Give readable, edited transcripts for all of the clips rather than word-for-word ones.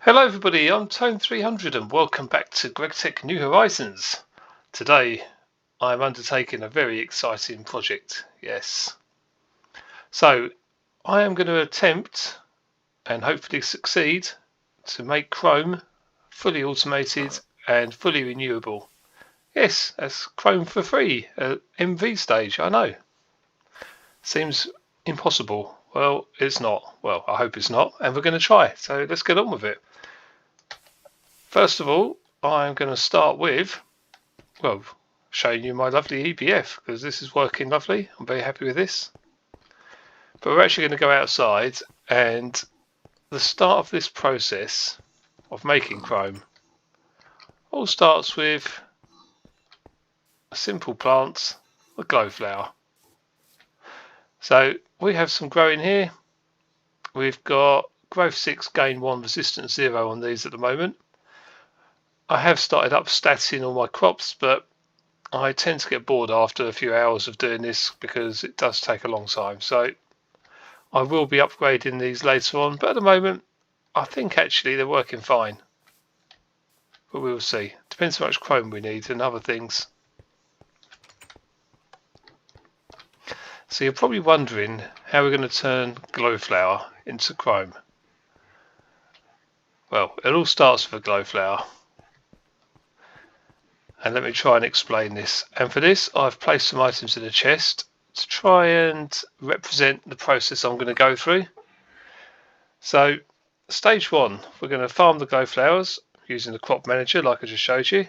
Hello everybody, I'm Tone300 and welcome back to GregTech New Horizons. Today I am undertaking a very exciting project, yes. So I am going to attempt and hopefully succeed to make Chrome fully automated and fully renewable. Yes, that's Chrome for free at MV stage, I know. Seems impossible. Well, it's not. Well, I hope it's not, and we're going to try. So let's get on with it. First of all, I'm going to start with, well, showing you my lovely EPF, because this is working lovely. I'm very happy with this. But we're actually going to go outside, and the start of this process of making Chrome all starts with a simple plant, a glowflower. So we have some growing here. We've got growth 6, gain 1, resistance 0 on these at the moment. I have started up statting all my crops, but I tend to get bored after a few hours of doing this because it does take a long time. So I will be upgrading these later on, but at the moment I think actually they're working fine. But we will see. Depends how much chrome we need and other things. So you're probably wondering how we're going to turn glowflower into chrome. Well, it all starts with a glowflower. And let me try and explain this. And for this I've placed some items in a chest to try and represent the process I'm going to go through. So stage 1, we're going to farm the glowflowers using the crop manager like I just showed you.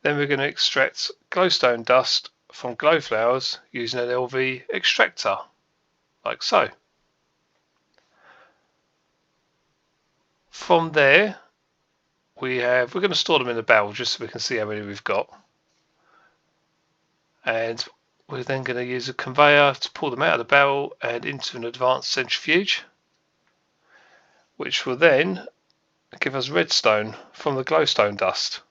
Then we're going to extract glowstone dust from glowflowers using an LV extractor, like so. From there we're going to store them in a barrel just so we can see how many we've got. And we're then going to use a conveyor to pull them out of the barrel and into an advanced centrifuge, which will then give us redstone from the glowstone dust.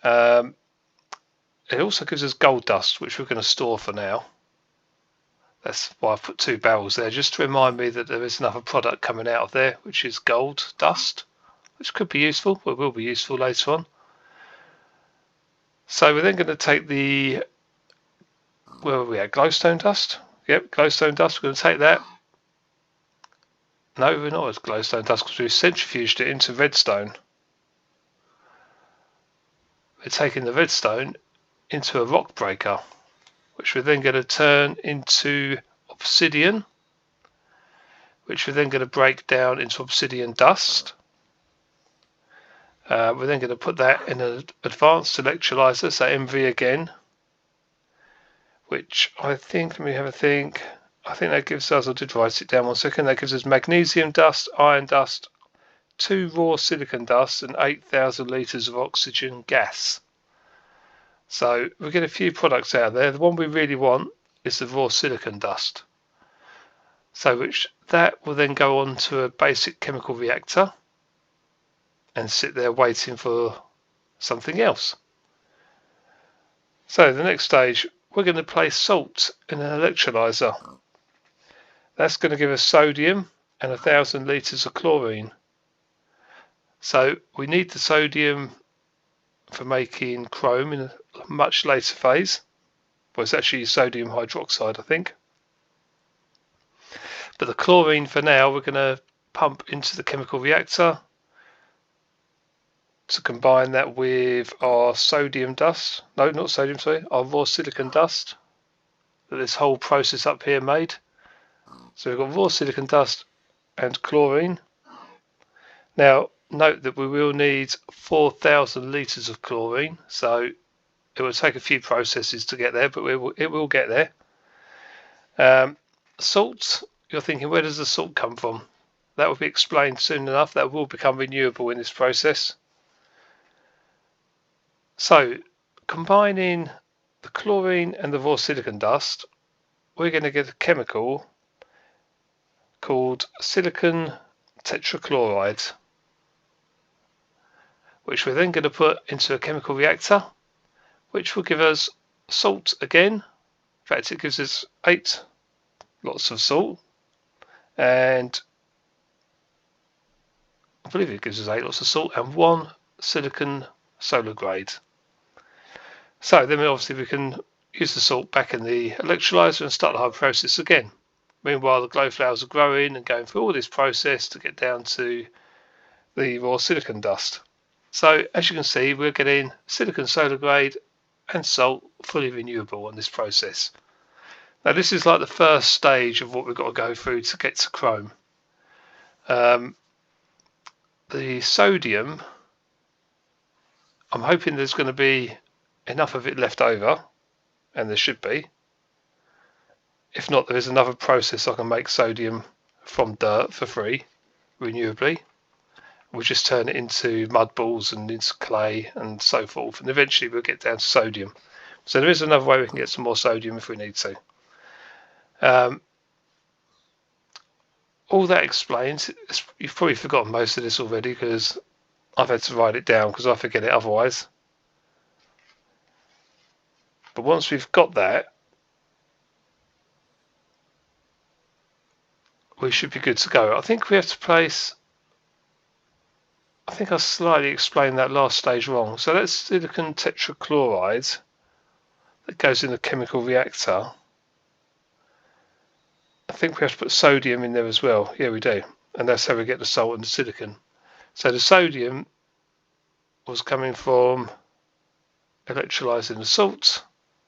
It also gives us gold dust, which we're going to store for now. That's why I've put 2 barrels there, just to remind me that there is another product coming out of there, which is gold dust, which could be useful, but will be useful later on. So we're then going to take the, where are we at, glowstone dust? Yep, glowstone dust, we're going to take that. No, we're not at glowstone dust because we've centrifuged it into redstone. We're taking the redstone into a rock breaker, which we're then going to turn into obsidian, which we're then going to break down into obsidian dust. We're then going to put that in an advanced electrolyzer, so MV again, which I think, let me have a think, I think that gives us, I did write it down 1 second, that gives us magnesium dust, iron dust, 2 raw silicon dust and 8,000 litres of oxygen gas. So we get a few products out of there. The one we really want is the raw silicon dust. So which that will then go on to a basic chemical reactor and sit there waiting for something else. So the next stage, we're going to place salt in an electrolyzer. That's going to give us sodium and 1,000 litres of chlorine. So we need the sodium for making chrome in a much later phase. Well, it's actually sodium hydroxide, I think. But the chlorine for now, we're going to pump into the chemical reactor to combine that with our sodium dust. No, not sodium, sorry, our raw silicon dust that this whole process up here made. So we've got raw silicon dust and chlorine. Now, note that we will need 4,000 litres of chlorine, so it will take a few processes to get there, but it will get there. Salt, you're thinking, where does the salt come from? That will be explained soon enough. That will become renewable in this process. So, combining the chlorine and the raw silicon dust, we're going to get a chemical called silicon tetrachloride, which we're then going to put into a chemical reactor, which will give us salt again. In fact, it gives us 8 lots of salt and believe it gives us 8 lots of salt and 1 silicon solar grade. So then obviously we can use the salt back in the electrolyzer and start the whole process again. Meanwhile, the glow flowers are growing and going through all this process to get down to the raw silicon dust. So as you can see, we're getting silicon solar grade and salt fully renewable on this process. Now this is like the first stage of what we've got to go through to get to chrome. The sodium, I'm hoping there's going to be enough of it left over, and there should be. If not, there is another process I can make sodium from dirt for free, renewably. We'll just turn it into mud balls and into clay and so forth, and eventually we'll get down to sodium. So there is another way we can get some more sodium if we need to. All that explains, you've probably forgotten most of this already because I've had to write it down because I forget it otherwise. But once we've got that, we should be good to go. I think we have to place, I think I slightly explained that last stage wrong. So that's silicon tetrachloride that goes in the chemical reactor. I think we have to put sodium in there as well. Yeah, we do. And that's how we get the salt and the silicon. So the sodium was coming from electrolyzing the salt,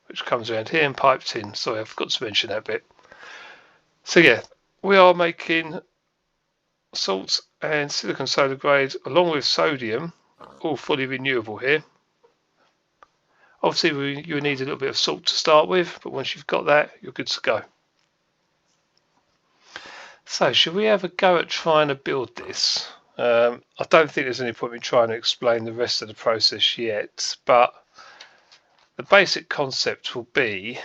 which comes around here and piped in. Sorry, I forgot to mention that bit. So yeah, we are making salt and silicon solar grade along with sodium, all fully renewable here. Obviously you need a little bit of salt to start with, but once you've got that, you're good to go. So should we have a go at trying to build this? I don't think there's any point in trying to explain the rest of the process yet, but the basic concept will be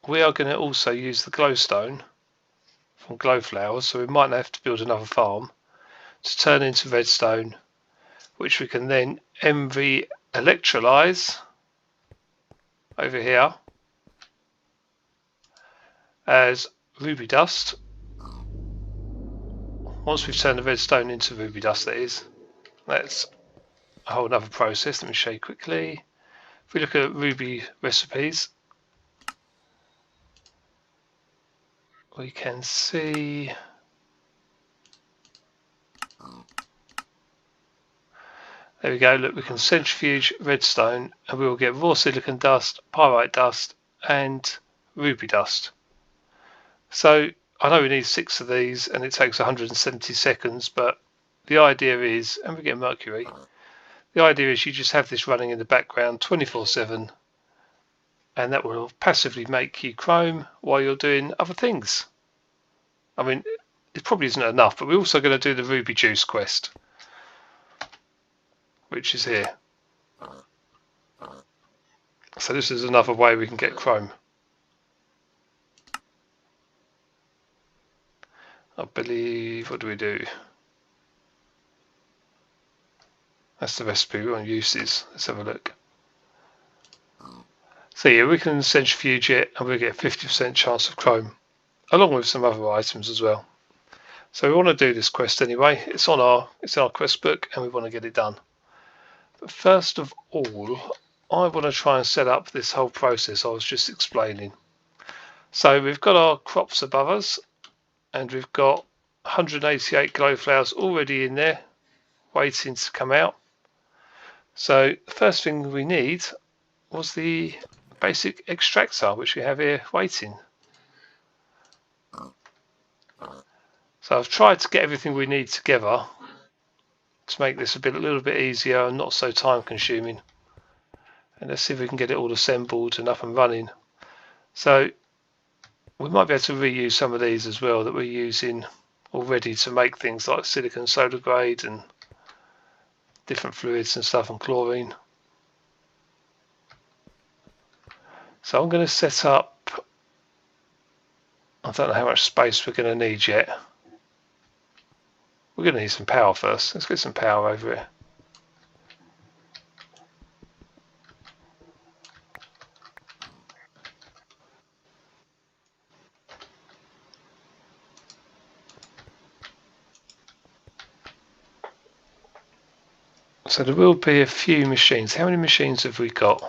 we are going to also use the glowstone from glow flowers, so we might have to build another farm to turn into redstone, which we can then MV electrolyze over here as ruby dust. Once we've turned the redstone into ruby dust, that is, that's a whole other process. Let me show you quickly. If we look at ruby recipes, we can see there we go. Look, we can centrifuge redstone and we will get raw silicon dust, pyrite dust and ruby dust. So I know we need 6 of these and it takes 170 seconds, but the idea is, and we get mercury, the idea is you just have this running in the background 24/7 and that will passively make you chrome while you're doing other things. I mean, it probably isn't enough, but we're also going to do the ruby juice quest, which is here. So this is another way we can get chrome. I believe, what do we do? That's the recipe. We want uses. Let's have a look. So yeah, we can centrifuge it and we'll get a 50% chance of chrome, along with some other items as well. So we want to do this quest anyway. It's on our quest book and we want to get it done. But first of all, I want to try and set up this whole process I was just explaining. So we've got our crops above us and we've got 188 glow flowers already in there waiting to come out. So the first thing we need was the basic extractor, which we have here waiting. So I've tried to get everything we need together to make this a little bit easier and not so time consuming. And let's see if we can get it all assembled and up and running. So we might be able to reuse some of these as well that we're using already to make things like silicon solar grade and different fluids and stuff, and chlorine. So I'm going to set up, I don't know how much space we're going to need yet. We're going to need some power first. Let's get some power over here. So there will be a few machines. How many machines have we got?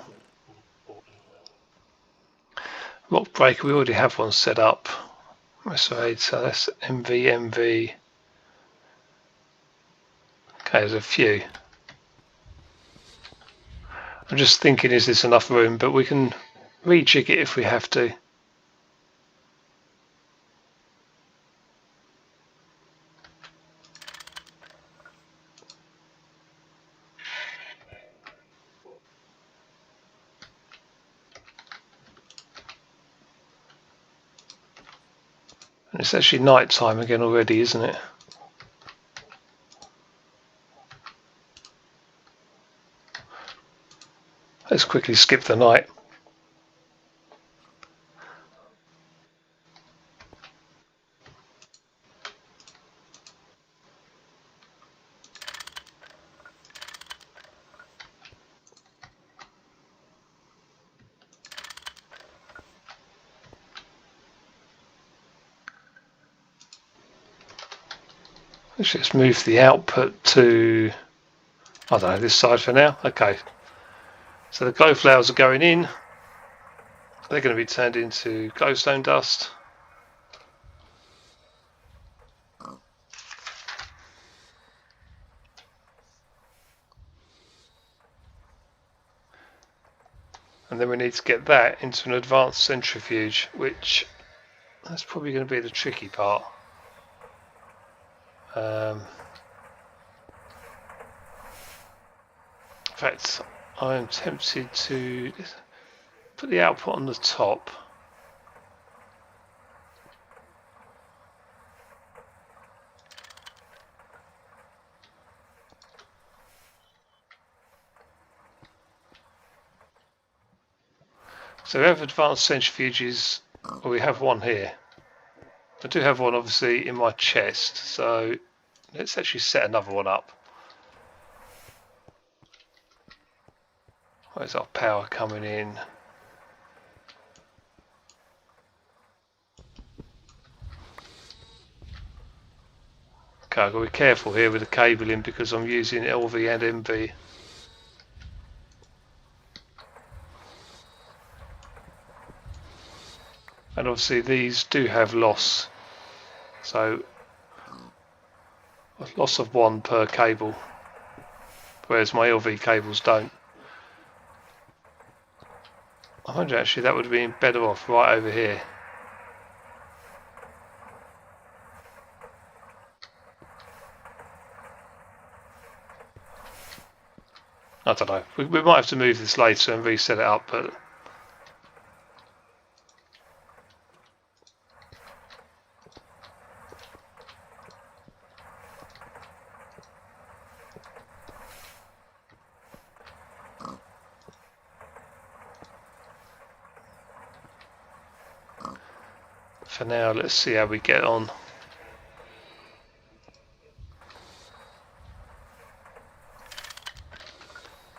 Rock breaker, we already have one set up. So that's MV. Okay, there's a few. I'm just thinking, is this enough room? But we can rejig it if we have to. And it's actually night time again already, isn't it? Let's quickly skip the night. Let's just move the output to, I don't know, this side for now. Okay. So the glowflowers are going in. They're going to be turned into glowstone dust. And then we need to get that into an advanced centrifuge, which that's probably going to be the tricky part. In fact, I am tempted to put the output on the top. So we have advanced centrifuges, well, we have one here. I do have one obviously in my chest, so let's actually set another one up. Where's our power coming in? Okay, I've got to be careful here with the cabling because I'm using LV and MV. And obviously these do have loss, so a loss of one per cable, whereas my LV cables don't. I wonder actually that would have been better off right over here. I don't know, we might have to move this later and reset it up, but for now let's see how we get on.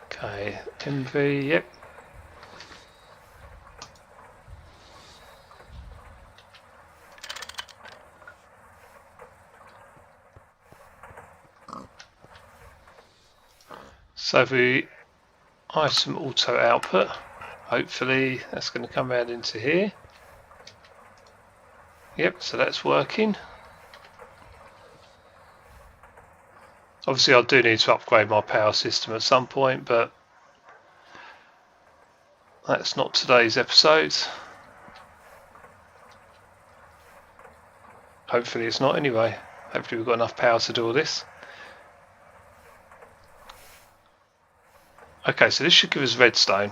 Okay, MV, yep. So if we item auto output, hopefully that's going to come out into here. Yep, so that's working. Obviously I do need to upgrade my power system at some point, but that's not today's episode. Hopefully it's not anyway. Hopefully we've got enough power to do all this. Okay, so this should give us redstone.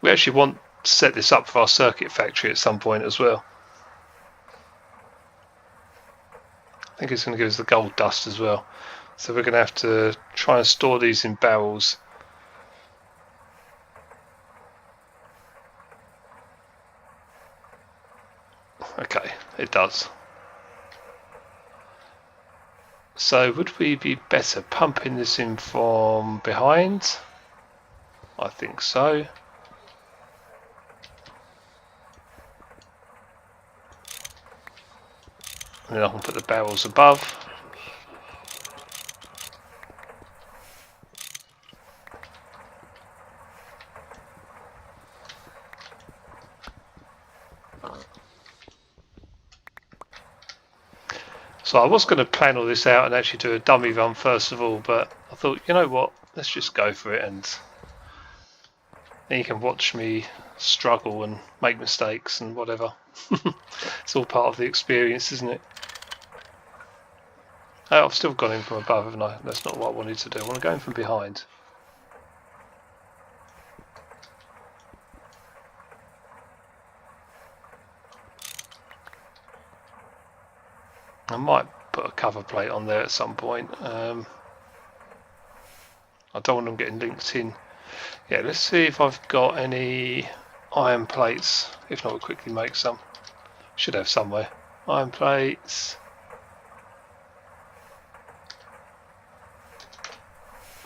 We actually want to set this up for our circuit factory at some point as well. I think it's going to give us the gold dust as well. So we're going to have to try and store these in barrels. Okay, it does. So would we be better pumping this in from behind? I think so. And then I can put the barrels above. So I was going to plan all this out and actually do a dummy run first of all, but I thought, you know what, let's just go for it, and then you can watch me struggle and make mistakes and whatever. It's all part of the experience, isn't it? Oh, I've still gone in from above, haven't I? That's not what I wanted to do. I want to go in from behind. I might put a cover plate on there at some point. I don't want them getting linked in. Yeah, let's see if I've got any iron plates. If not, we'll quickly make some. Should have somewhere. Iron plates.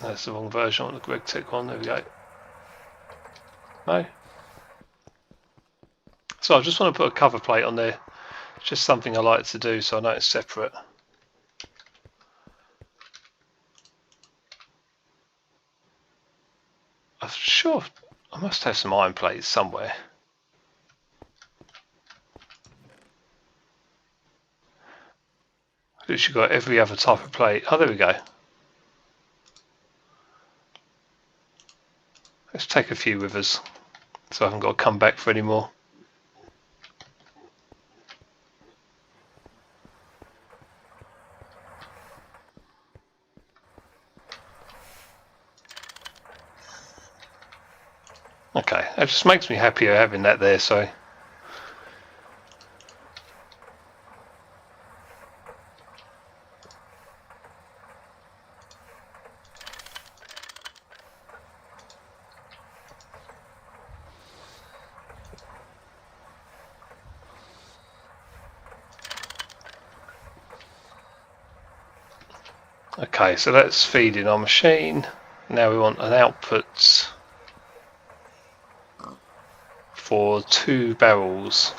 That's the wrong version on the GregTech one. There we go. No. So I just want to put a cover plate on there. It's just something I like to do, so I know it's separate. I'm sure I must have some iron plates somewhere. I've literally got every other type of plate. Oh, there we go. Let's take a few with us, so I haven't got to come back for any more. Okay, that just makes me happier having that there, so. Okay, so that's feeding our machine. Now we want an output for 2 barrels.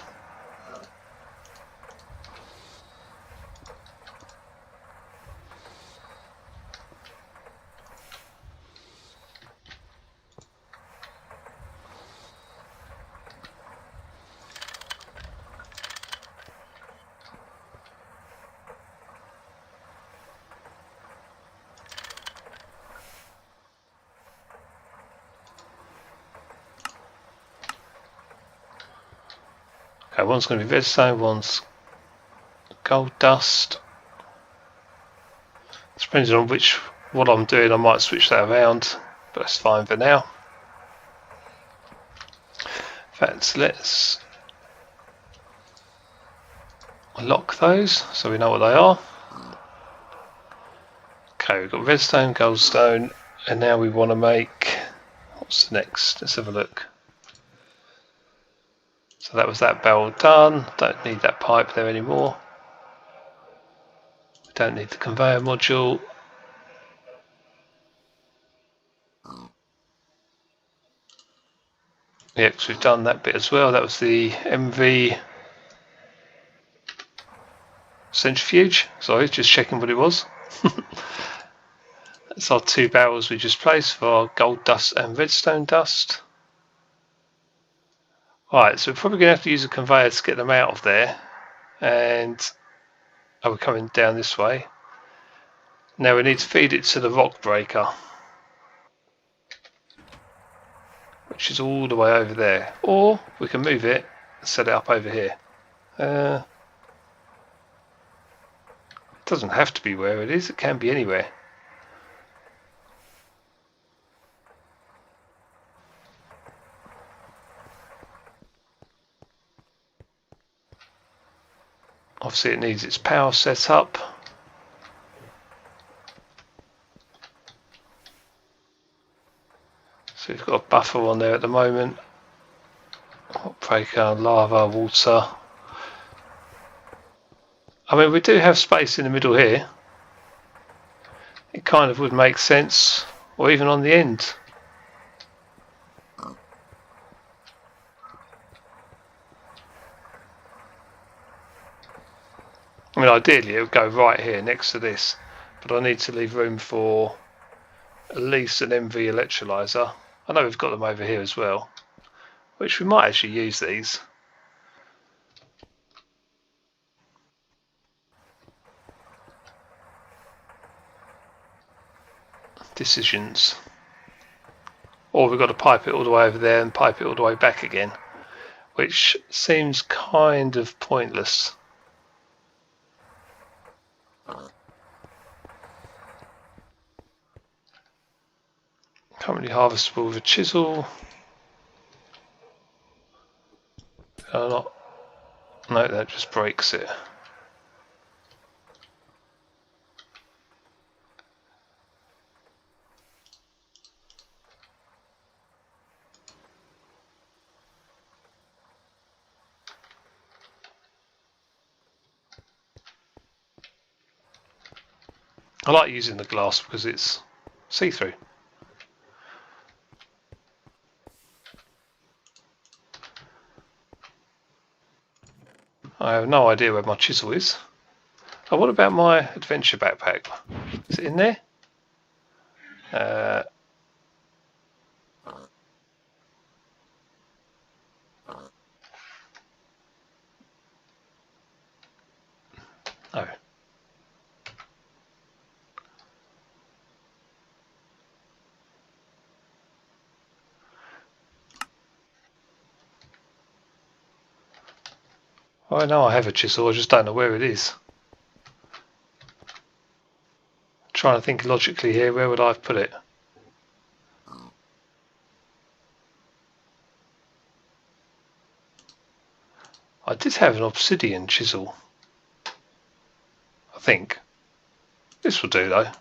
Okay, one's going to be redstone, one's gold dust. Depending on what I'm doing, I might switch that around, but that's fine for now. In fact, let's lock those so we know what they are. Okay, we've got redstone, goldstone, and now we want to make, what's the next? Let's have a look. So that was that barrel done. Don't need that pipe there anymore. We don't need the conveyor module. Yeah, because we've done that bit as well. That was the MV centrifuge. Sorry, just checking what it was. That's our 2 barrels we just placed for our gold dust and redstone dust. Right, so we're probably going to have to use a conveyor to get them out of there. And we're coming down this way. Now we need to feed it to the rock breaker, which is all the way over there. Or we can move it and set it up over here. It doesn't have to be where it is, it can be anywhere. Obviously it needs its power set up. So we've got a buffer on there at the moment. Breaker, lava, water. I mean, we do have space in the middle here. It kind of would make sense, or even on the end. I mean, ideally it would go right here next to this, but I need to leave room for at least an MV electrolyzer. I know we've got them over here as well, which we might actually use these. decisions. Or we've got to pipe it all the way over there and pipe it all the way back again, which seems kind of pointless. Currently harvestable with a chisel. No, that just breaks it. I like using the glass because it's see-through. I have no idea where my chisel is. Oh, what about my adventure backpack? Is it in there? Oh. I know I have a chisel, I just don't know where it is. Trying to think logically here, where would I have put it? I did have an obsidian chisel, I think. This will do though.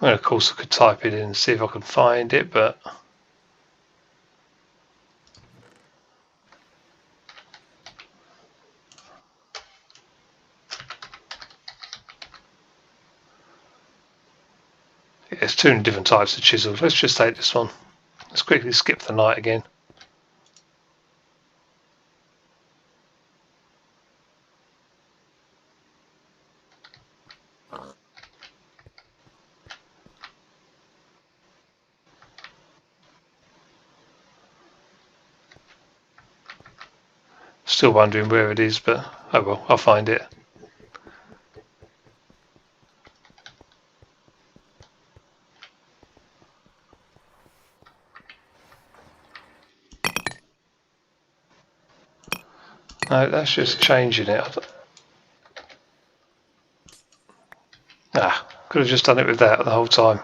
Well, of course I could type it in and see if I can find it, but yeah, there's two different types of chisels. Let's just take this one. Let's quickly skip the night again. Still wondering where it is, but oh well, I'll find it. No, that's just changing it. Could have just done it with that the whole time.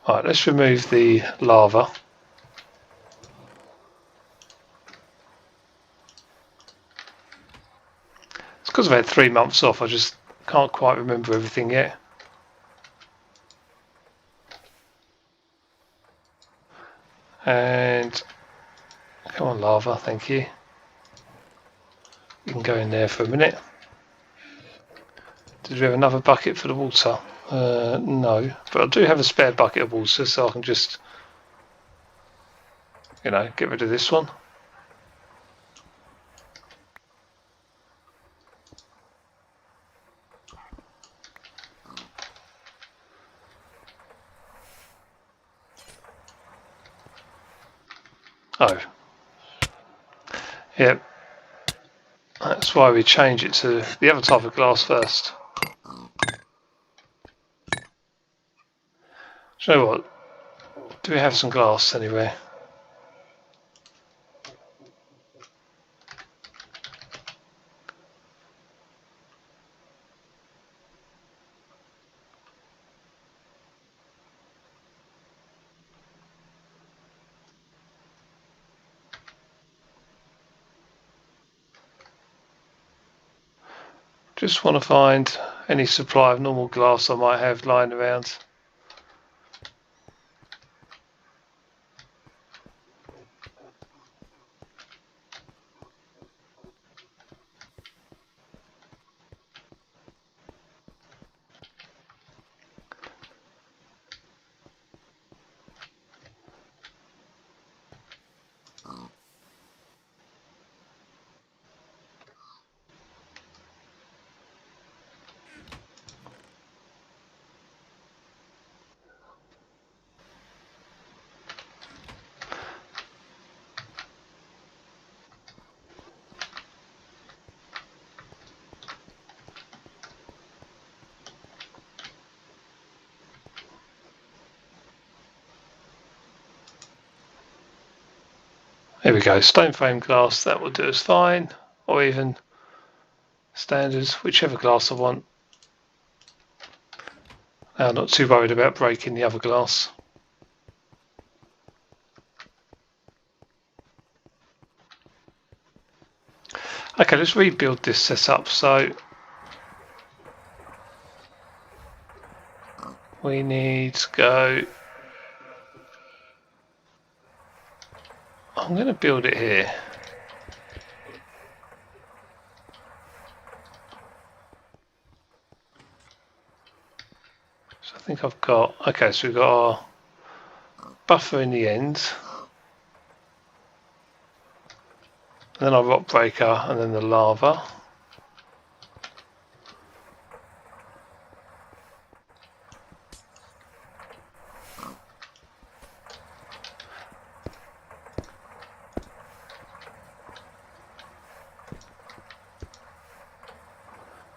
Right, let's remove the lava. It's because I've had 3 months off, I just can't quite remember everything yet. And come on, lava, thank you. You can go in there for a minute. Did we have another bucket for the water? No, but I do have a spare bucket of water, so I can just, get rid of this one. Oh. Yep. That's why we change it to the other type of glass first. Do you know what? Do we have some glass anywhere? Just want to find any supply of normal glass I might have lying around. There we go, stone frame glass, that will do us fine, or even standards, whichever glass I want. Now, I'm not too worried about breaking the other glass. Okay, let's rebuild this setup. So we need to go, I'm going to build it here. So I think I've got, okay, so we've got our buffer in the end. And then our rock breaker and then the lava.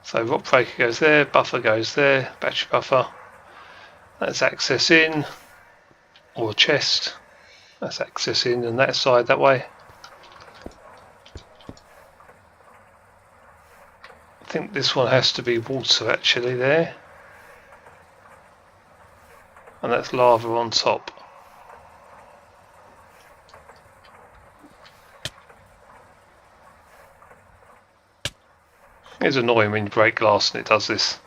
So rock breaker goes there, buffer goes there, battery buffer. That's access in, or chest. That's access in and that side that way. I think this one has to be water actually there. And that's lava on top. It's annoying when you break glass and it does this.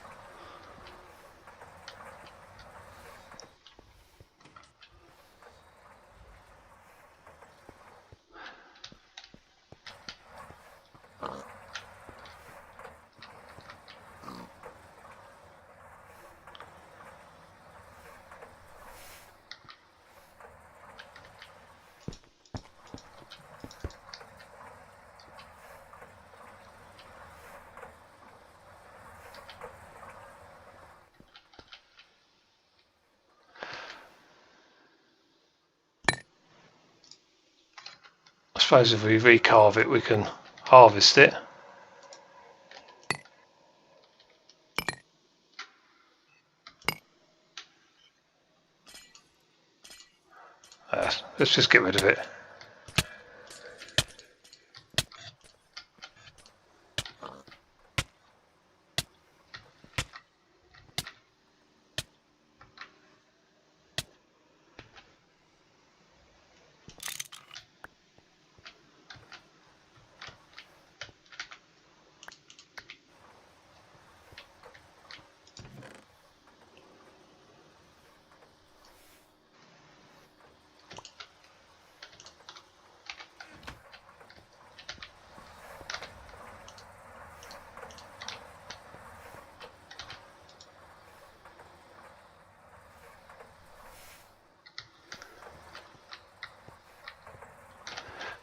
I suppose if we recarve it, we can harvest it. Let's just get rid of it.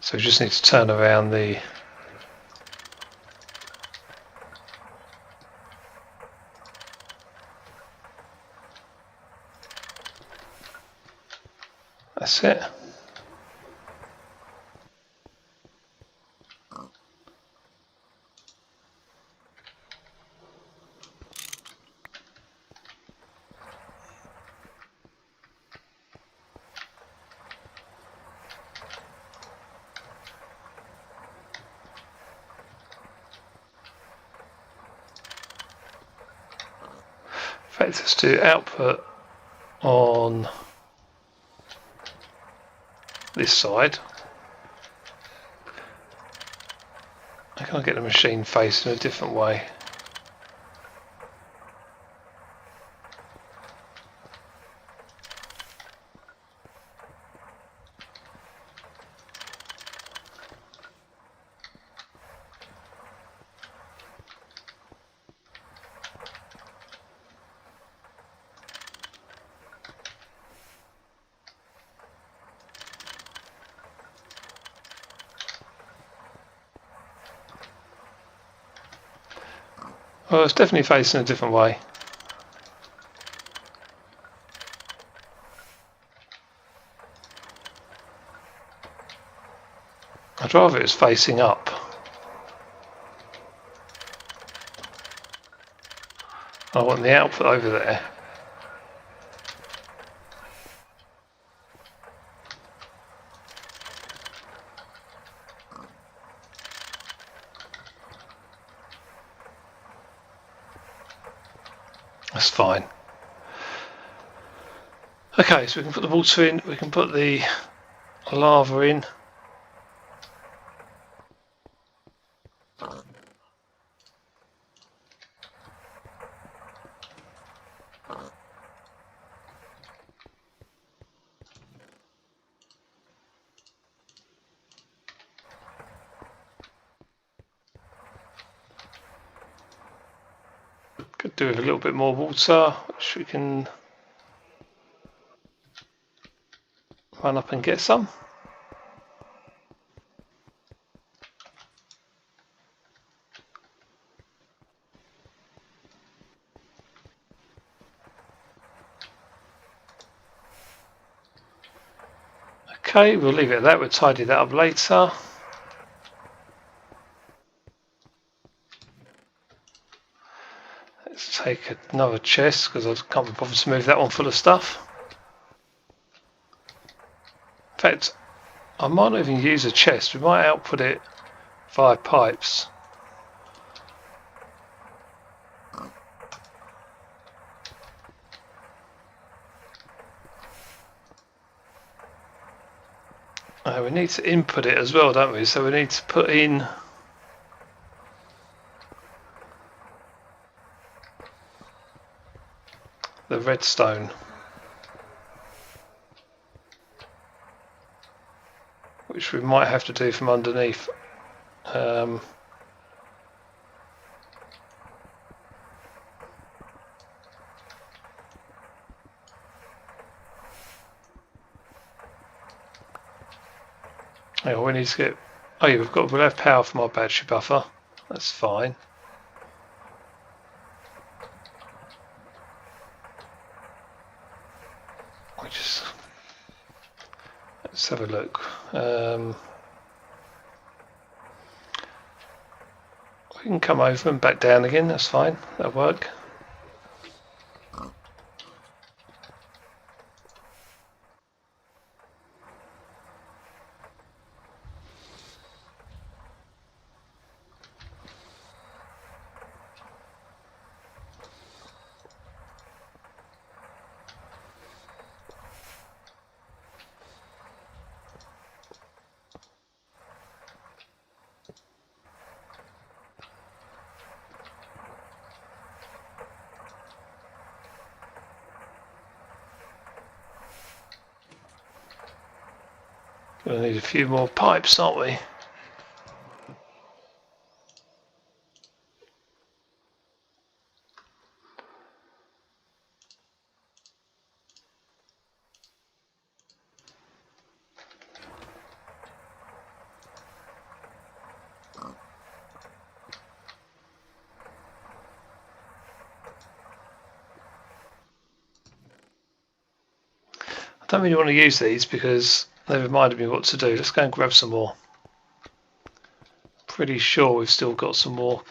So we just need to turn around the that's it. In fact, let's do output on this side. I can't get the machine facing a different way. Well, it's definitely facing a different way. I'd rather it was facing up. I want the output over there. That's fine. Okay, so we can put the water in, we can put the lava in. Could do with a little bit more water, which we can run up and get some. Okay, we'll leave it at that, we'll tidy that up later. Let's take another chest because I can't be bothered to move that one full of stuff. In fact, I might not even use a chest, we might output it via pipes. We need to input it as well, don't we? So we need to put in the redstone, which we might have to do from underneath. Yeah, we need to get. Oh yeah, we'll have power from our battery buffer. That's fine. Let's have a look. We can come over and back down again. That's fine. That'll work. We'll need a few more pipes, aren't we? I don't really want to use these because they reminded me what to do. Let's go and grab some more. Pretty sure we've still got some more.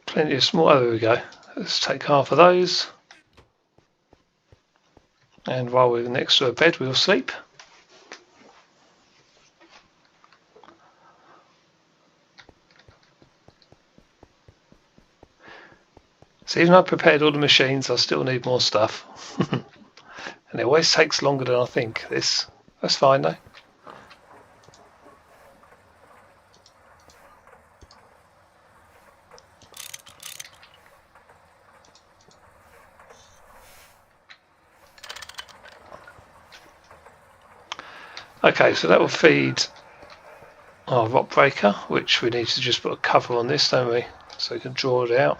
Plenty of small. Oh, there we go. Let's take half of those. And while we're next to a bed, we'll sleep. So even though I prepared all the machines, I still need more stuff. And it always takes longer than I think. That's fine though. Okay, so that will feed our rock breaker, which we need to just put a cover on this, don't we? So we can draw it out.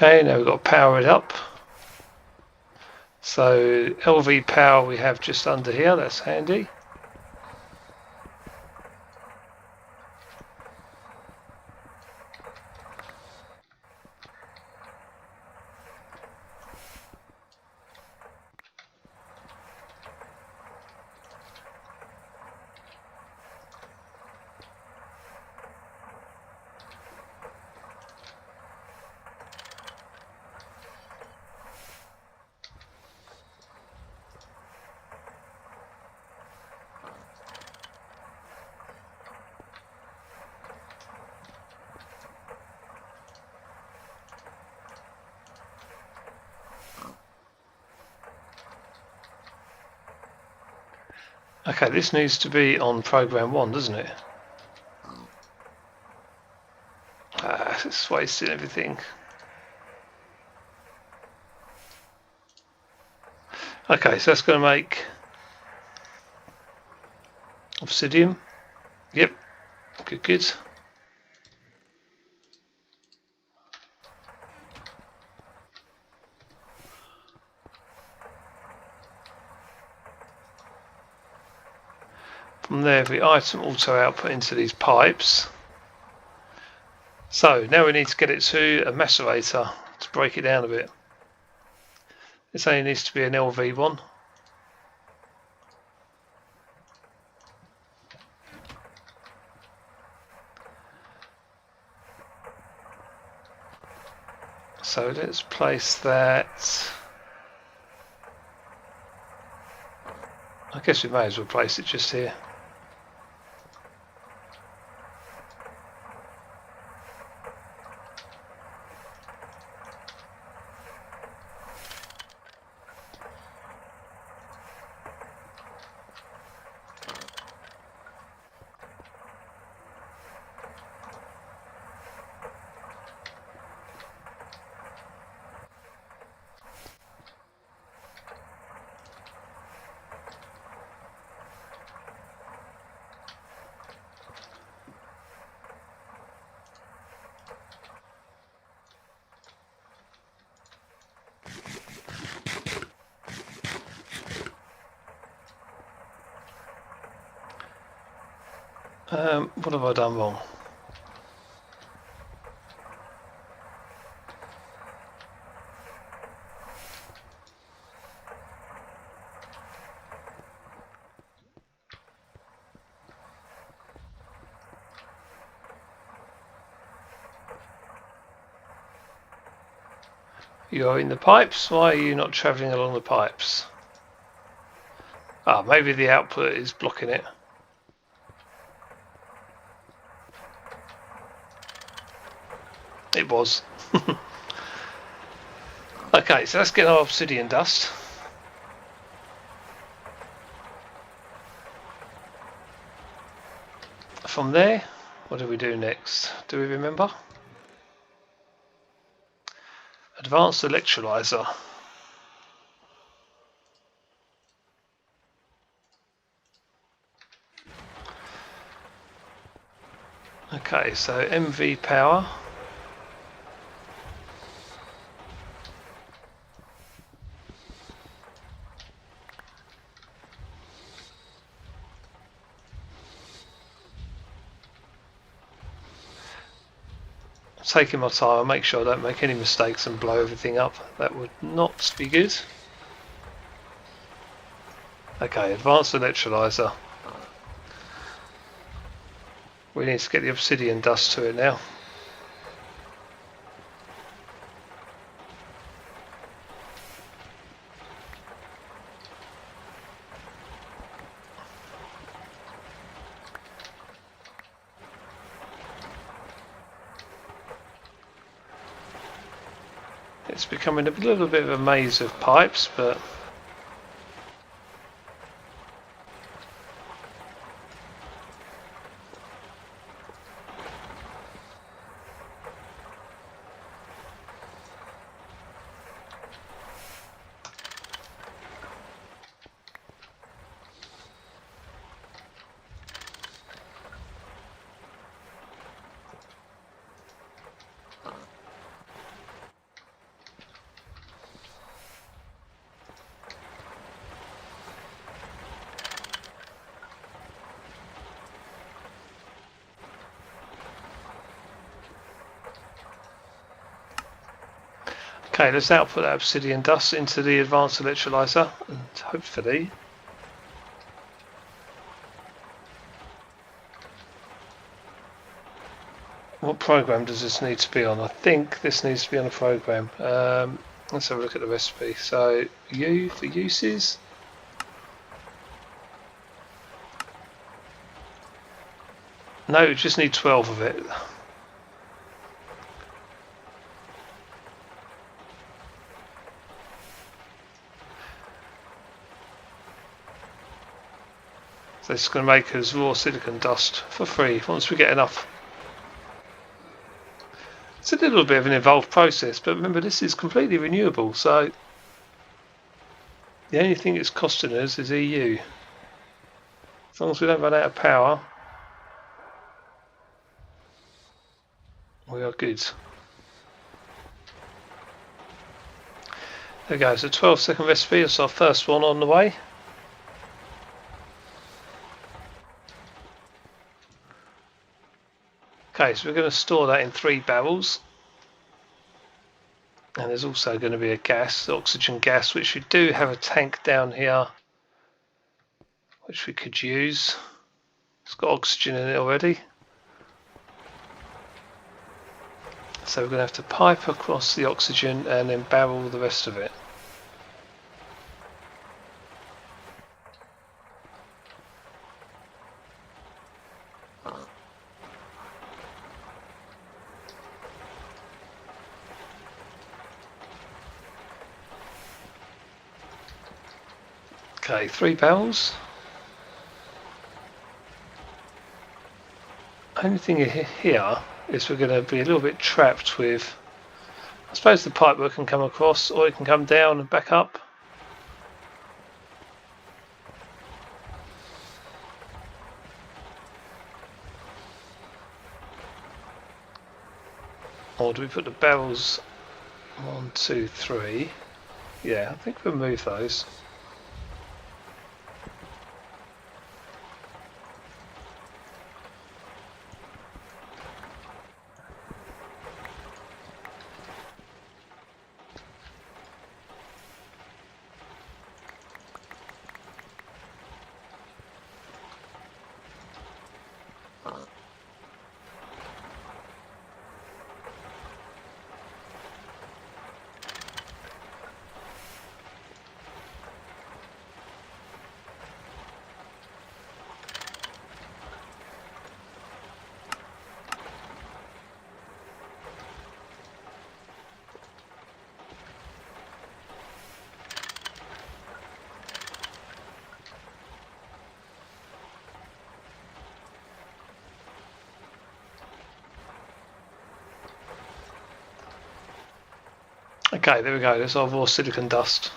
Okay, now we've got to power it up. So LV power we have just under here, that's handy. Okay, this needs to be on program 1, doesn't it? It's wasting everything. Okay, so that's going to make obsidian. Yep, good. From there, the item auto output into these pipes. So now we need to get it to a macerator to break it down a bit. This only needs to be an LV one. So let's place that. I guess we may as well place it just here. What have I done wrong? You are in the pipes. Why are you not travelling along the pipes? Ah, maybe the output is blocking it. It was. Okay, so let's get our obsidian dust. From there, what do we do next? Do we remember? Advanced electrolyzer. Okay, so MV power. Taking my time, I'll make sure I don't make any mistakes and blow everything up. That would not be good. Okay, advanced electrolyzer. We need to get the obsidian dust to it now. It's becoming a little bit of a maze of pipes, but Okay, let's output that obsidian dust into the advanced electrolyzer, and hopefully what program does this need to be on? I think this needs to be on a program. Let's have a look at the recipe. So U for uses. No, we just need 12 of it. So this is going to make us raw silicon dust for free once we get enough. It's a little bit of an involved process, but remember this is completely renewable, so the only thing it's costing us is EU. As long as we don't run out of power, we are good. There we go, so 12-second recipe, that's our first one on the way. Okay, so we're going to store that in 3 barrels. And there's also going to be a gas, oxygen gas, which we do have a tank down here, which we could use. It's got oxygen in it already. So we're going to have to pipe across the oxygen and then barrel the rest of it. Okay, 3 barrels. Only thing here is we're going to be a little bit trapped with, I suppose the pipework can come across or it can come down and back up. Or do we put the barrels 1, 2, 3? Yeah, I think we'll move those. Okay, there we go, there's our raw silicon dust.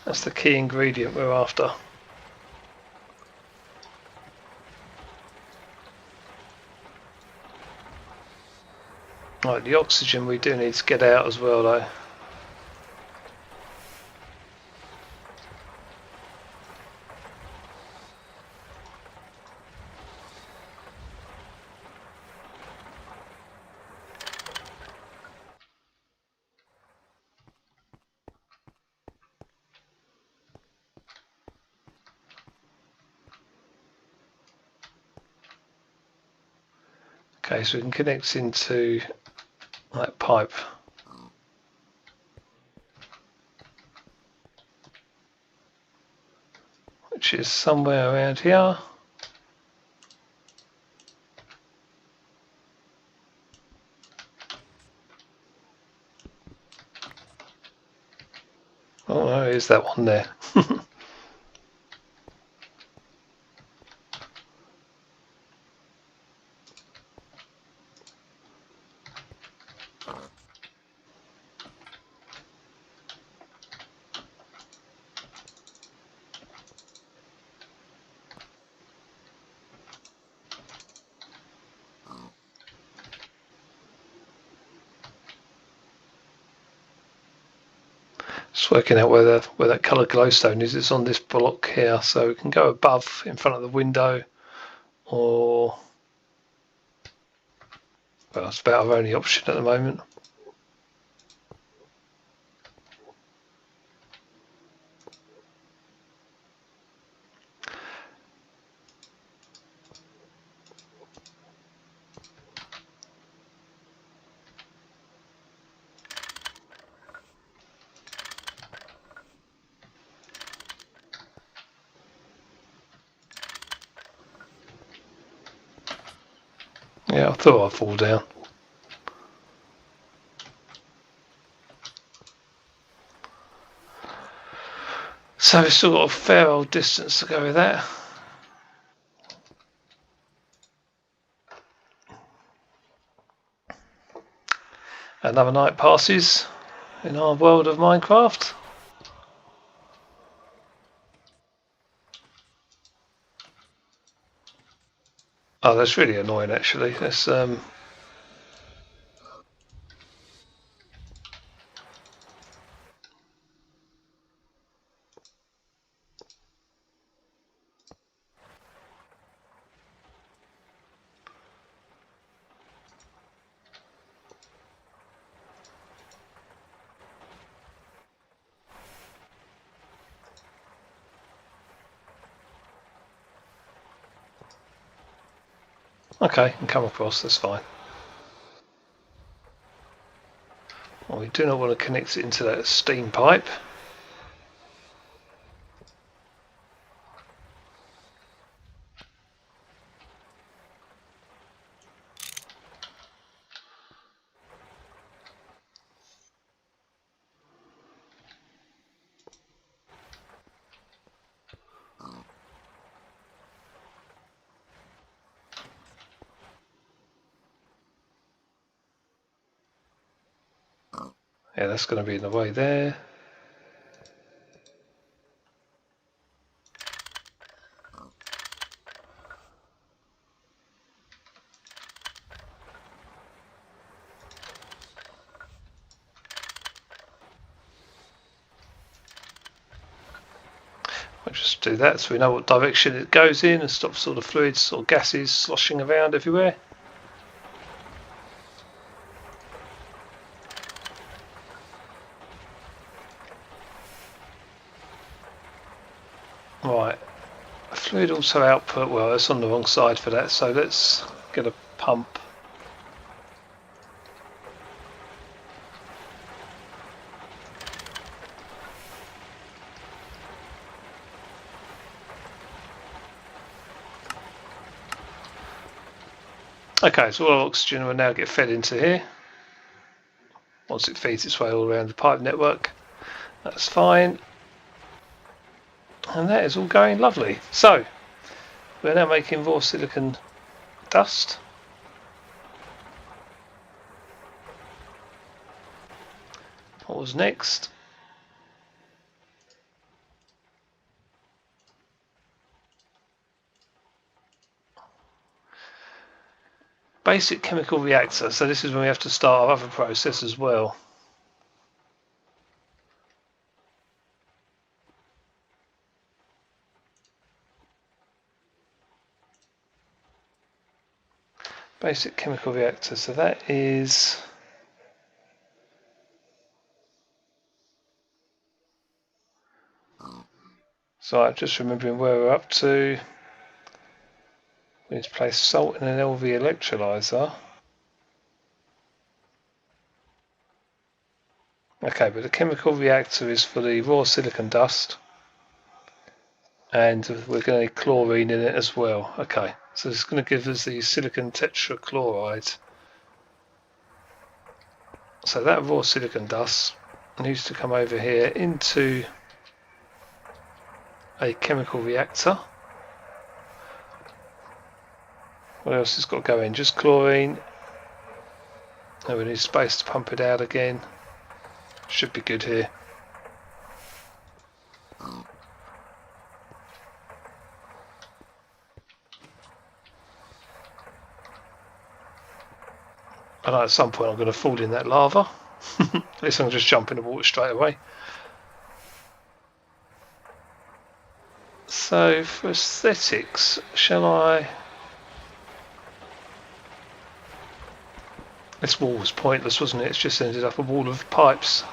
That's the key ingredient we're after. Right, the oxygen we do need to get out as well though. Okay, so we can connect into that pipe. Which is somewhere around here. Oh no, is that one there? Just working out where that coloured glowstone is. It's on this block here, so we can go above in front of the window, or well, it's about our only option at the moment. Thought I'd fall down. So we've still got a fair old distance to go with that. Another night passes in our world of Minecraft. Oh, that's really annoying actually. That's okay, can come across, that's fine. Well, we do not want to connect it into that steam pipe. Yeah, that's going to be in the way there. We'll just do that so we know what direction it goes in and stops all the fluids or gases sloshing around everywhere. Right, fluid also output, well it's on the wrong side for that, so let's get a pump. Okay, so all our oxygen will now get fed into here. Once it feeds its way all around the pipe network, that's fine. And that is all going lovely. So, we're now making raw silicon dust. What was next? Basic chemical reactor. So this is when we have to start our other process as well. Basic chemical reactor. So that is... So I'm just remembering where we're up to. We need to place salt in an LV electrolyzer. Okay, but the chemical reactor is for the raw silicon dust. And we're going to need chlorine in it as well. Okay, so it's going to give us the silicon tetrachloride. So that raw silicon dust needs to come over here into a chemical reactor. What else has got to go in? Just chlorine. And we need space to pump it out again. Should be good here. I know at some point I'm going to fall in that lava. At least I'm just jump in the water straight away. So for aesthetics, shall I... This wall was pointless, wasn't it? It's just ended up a wall of pipes.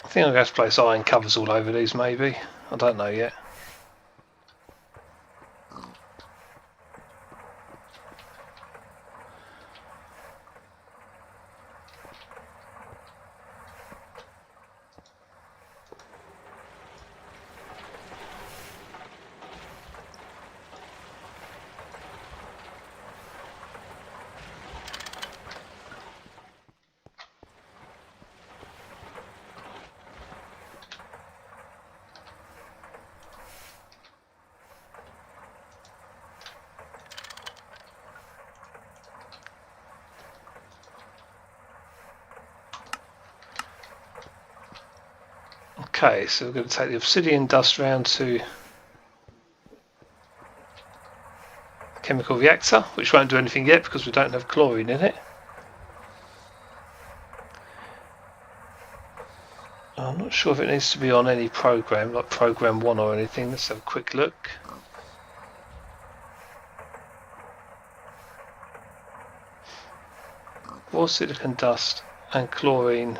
I think I'm going to have to place iron covers all over these maybe. I don't know yet. Okay, so we're going to take the obsidian dust round to chemical reactor, which won't do anything yet because we don't have chlorine in it. I'm not sure if it needs to be on any program, like program 1 or anything. Let's have a quick look. Raw silicon dust and chlorine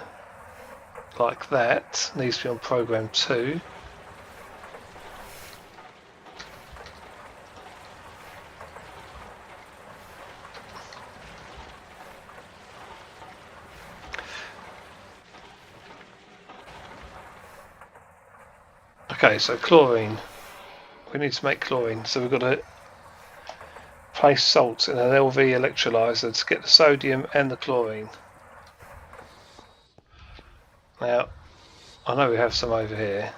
like that needs to be on program 2. Okay, so chlorine. We need to make chlorine, so we've got to place salt in an LV electrolyzer to get the sodium and the chlorine. Now, I know we have some over here.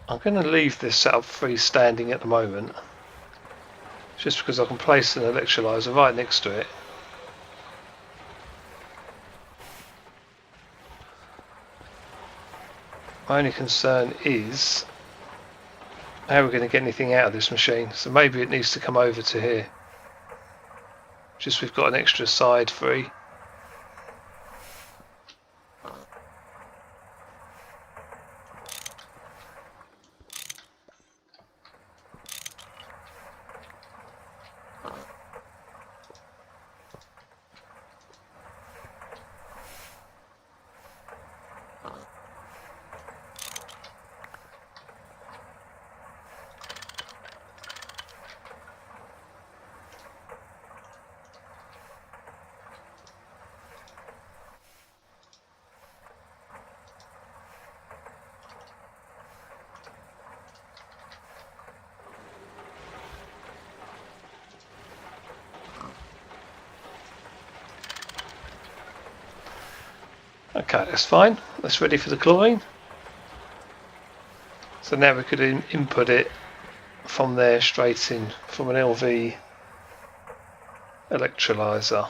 I'm going to leave this setup freestanding at the moment, just because I can place an electrolyzer right next to it. My only concern is how we're going to get anything out of this machine, so maybe it needs to come over to here. Just we've got an extra side free. Okay, that's fine. That's ready for the chlorine. So now we could input it from there straight in from an LV electrolyzer.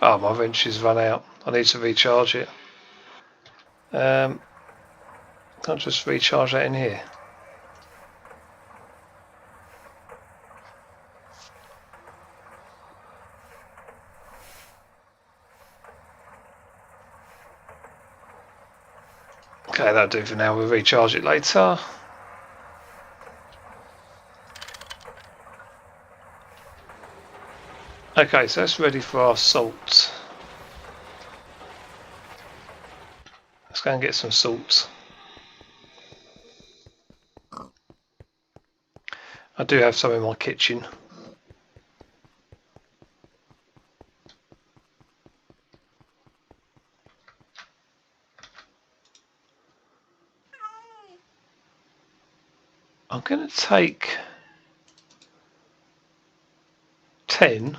Oh, my wrench has run out. I need to recharge it. Can't just recharge that in here. Okay, that'll do for now. We'll recharge it later. Okay, so that's ready for our salt. Let's go and get some salt. I do have some in my kitchen. I'm going to take 10.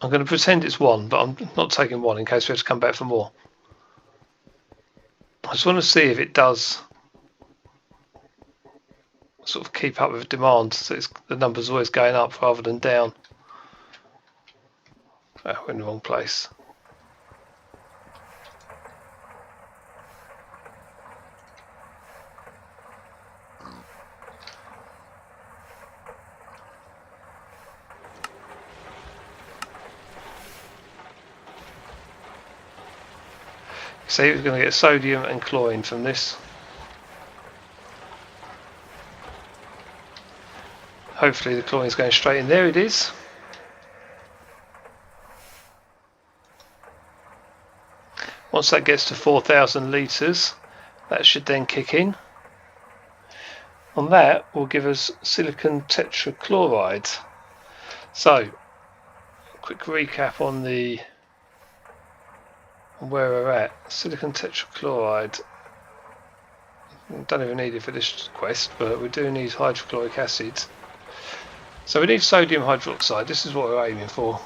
I'm going to pretend it's 1, but I'm not taking 1 in case we have to come back for more. I just want to see if it does sort of keep up with demand, so the number's always going up rather than down. Oh, we're in the wrong place. See, we're going to get sodium and chlorine from this. Hopefully the chlorine's going straight in there. It is. Once that gets to 4,000 litres, that should then kick in. And that will give us silicon tetrachloride. So, quick recap on where we're at. Silicon tetrachloride. Don't even need it for this quest, but we do need hydrochloric acid. So we need sodium hydroxide. This is what we're aiming for.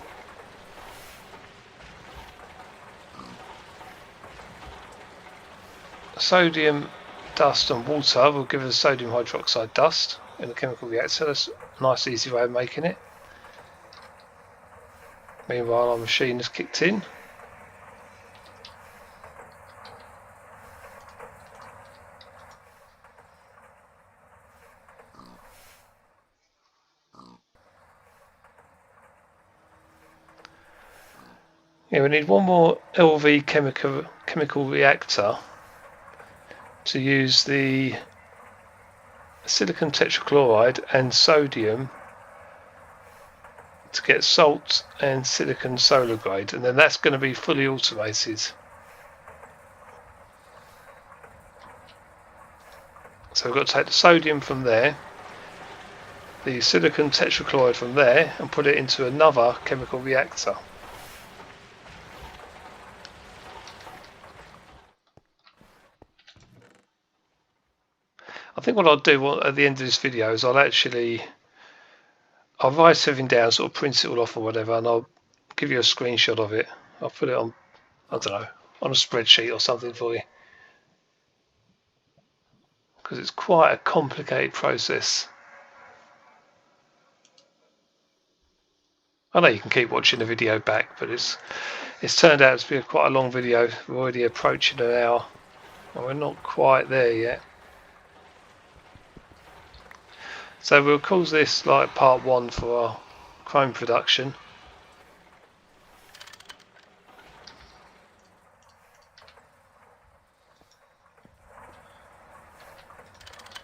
Sodium dust and water will give us sodium hydroxide dust in the chemical reactor. That's a nice easy way of making it. Meanwhile, our machine has kicked in. Yeah, we need one more LV chemical reactor to use the silicon tetrachloride and sodium to get salt and silicon solar grade, and then that's going to be fully automated. So we've got to take the sodium from there, the silicon tetrachloride from there, and put it into another chemical reactor. I think what I'll do at the end of this video is I'll write everything down, sort of print it all off or whatever, and I'll give you a screenshot of it. I'll put it on, I don't know, on a spreadsheet or something for you, because it's quite a complicated process. I know you can keep watching the video back, but it's turned out to be quite a long video. We're already approaching an hour, and we're not quite there yet. So we'll call this like part 1 for our chrome production.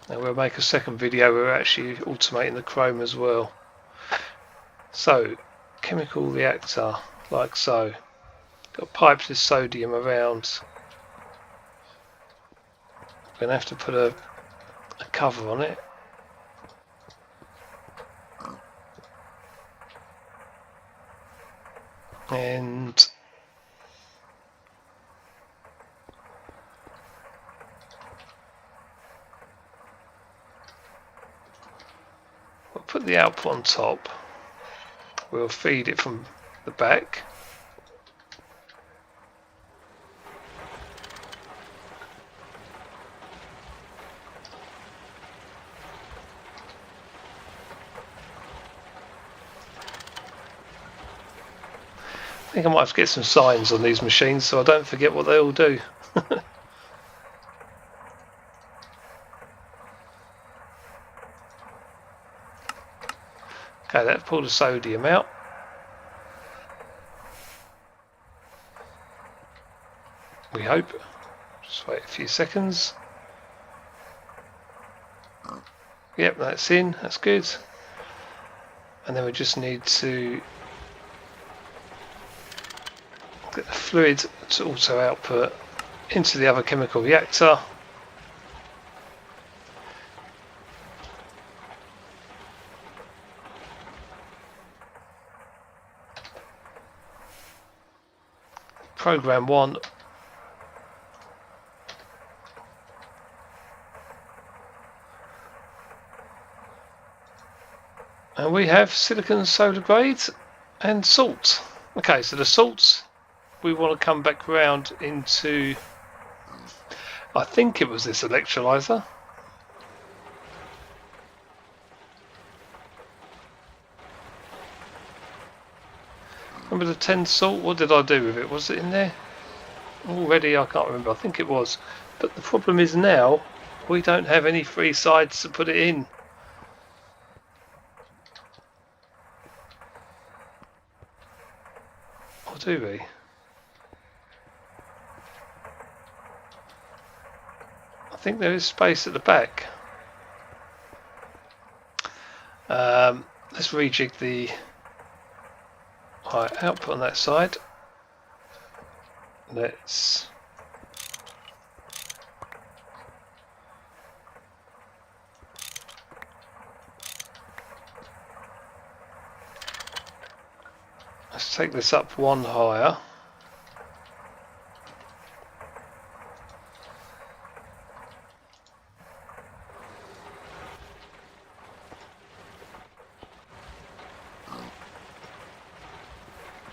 And we'll make a second video where we're actually automating the chrome as well. So, chemical reactor, like so. Got to pipe this sodium around. We're going to have to put a cover on it. And we'll put the output on top. We'll feed it from the back. I think I might have to get some signs on these machines so I don't forget what they all do. Okay, let's pull the sodium out. We hope. Just wait a few seconds. Yep, that's in. That's good. And then we just need to get the fluid to auto output into the other chemical reactor. Program 1. And we have silicon solar grade and salt. Okay, so the salts we want to come back round into, I think it was this electrolyzer. Remember the 10 salt? What did I do with it? Was it in there already? I can't remember. I think it was. But the problem is now we don't have any free sides to put it in. Or do we? I think there is space at the back. Let's rejig the output on that side. Let's Let's take this up one higher.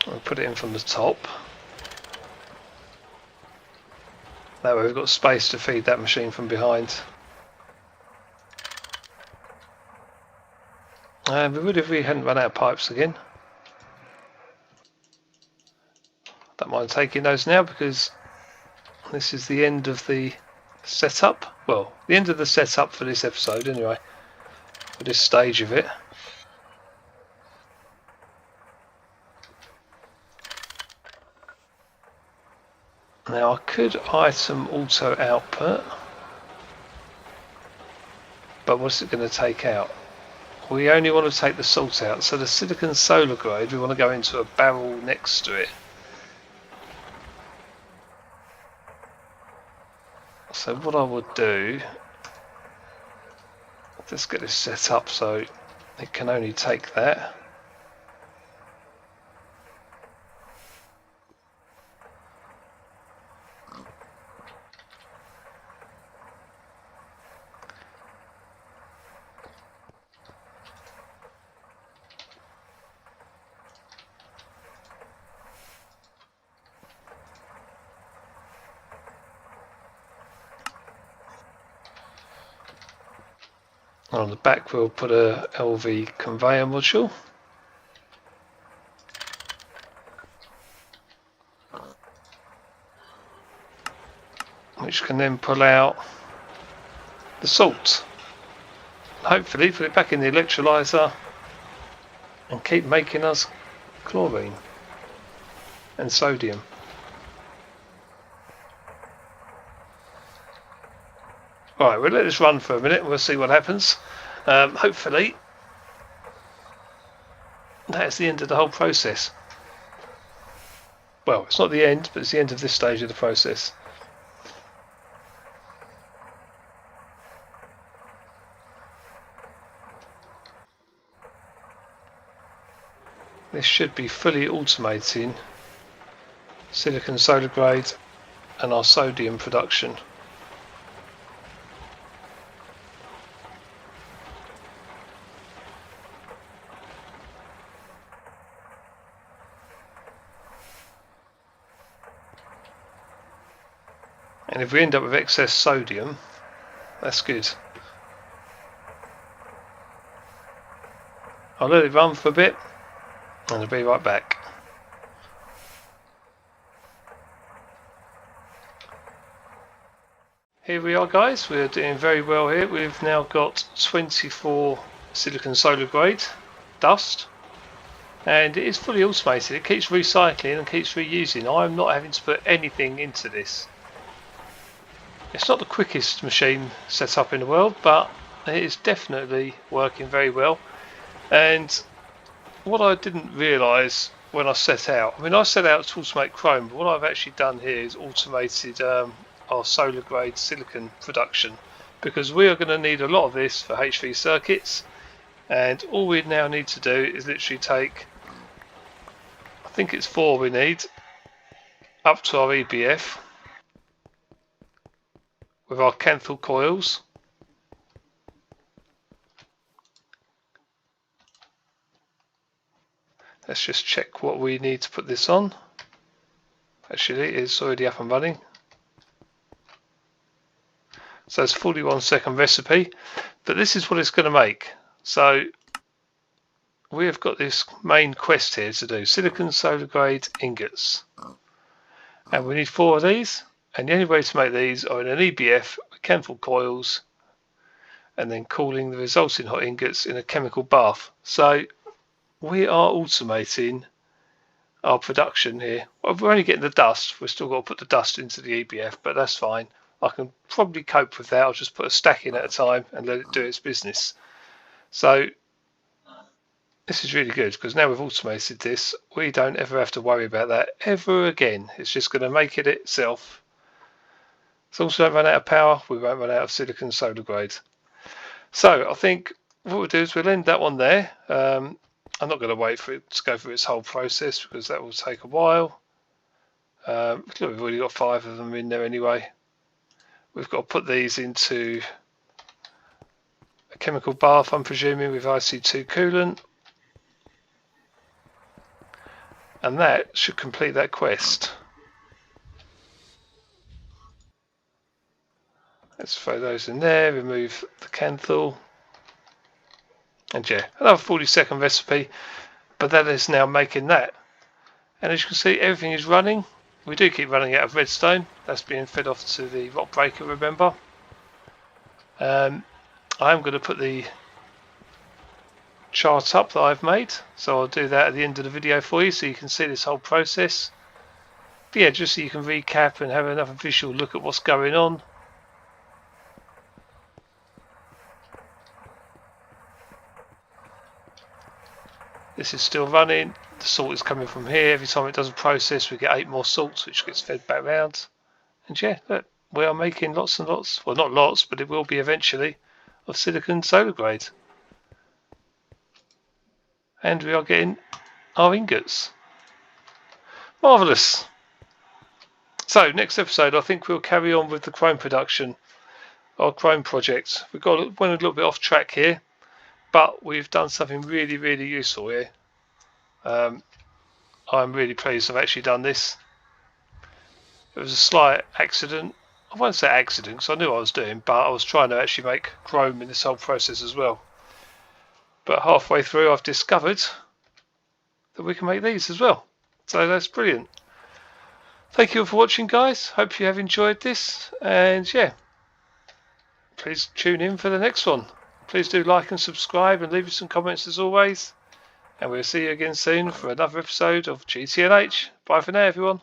I'll put it in from the top. That way we've got space to feed that machine from behind. And we would if we hadn't run out of pipes again. Don't mind taking those now because this is the end of the setup. Well, the end of the setup for this episode anyway, for this stage of it. Now I could item auto output, but what's it going to take out? We only want to take the salt out, so the silicon solar grade we want to go into a barrel next to it. So what I would do, let's get this set up so it can only take that. On the back we'll put a LV conveyor module, which can then pull out the salt. Hopefully put it back in the electrolyzer and keep making us chlorine and sodium. Right, we'll let this run for a minute and we'll see what happens. Hopefully that's the end of the whole process. Well, it's not the end, but it's the end of this stage of the process. This should be fully automating silicon solar grade and our sodium production. And if we end up with excess sodium, that's good. I'll let it run for a bit and I'll be right back. Here we are guys, we're doing very well here. We've now got 24 silicon solar grade dust and it is fully automated. It keeps recycling and keeps reusing. I'm not having to put anything into this. It's not the quickest machine set up in the world, but it is definitely working very well. And what I didn't realise when I set out, I set out to automate chrome, but what I've actually done here is automated our solar grade silicon production, because we are going to need a lot of this for HV circuits. And all we now need to do is literally take, I think it's 4 we need, up to our EBF. With our Canthal coils, let's just check what we need to put this on. Actually, it's already up and running. So it's a 41-second recipe, but this is what it's going to make. So we have got this main quest here to do: silicon solar grade ingots, and we need 4 of these. And the only way to make these are in an EBF with Canthal coils and then cooling the resulting hot ingots in a chemical bath. So we are automating our production here. Well, we're only getting the dust. We've still got to put the dust into the EBF, but that's fine. I can probably cope with that. I'll just put a stack in at a time and let it do its business. So this is really good because now we've automated this. We don't ever have to worry about that ever again. It's just going to make it itself. As long as we don't run out of power, we won't run out of silicon solar grade. So I think what we'll do is we'll end that one there. I'm not going to wait for it to go through its whole process because that will take a while. Look, we've already got 5 of them in there anyway. We've got to put these into a chemical bath, I'm presuming, with IC2 coolant. And that should complete that quest. Let's throw those in there, remove the canthal. And yeah, another 40-second recipe, but that is now making that. And as you can see, everything is running. We do keep running out of redstone. That's being fed off to the rock breaker, remember. I'm going to put the chart up that I've made, so I'll do that at the end of the video for you so you can see this whole process. But yeah, just so you can recap and have another visual look at what's going on. This is still running. The salt is coming from here. Every time it does a process, we get 8 more salts, which gets fed back round. And yeah, look, we are making lots and lots, well, not lots, but it will be eventually, of silicon solar grade. And we are getting our ingots. Marvellous. So next episode, I think we'll carry on with the chrome production, our chrome project. Went a little bit off track here, but we've done something really, really useful here. I'm really pleased I've actually done this. It was a slight accident. I won't say accident because I knew what I was doing, but I was trying to actually make chrome in this whole process as well. But halfway through, I've discovered that we can make these as well. So that's brilliant. Thank you all for watching, guys. Hope you have enjoyed this. And yeah, please tune in for the next one. Please do like and subscribe and leave us some comments as always. And we'll see you again soon for another episode of GTNH. Bye for now, everyone.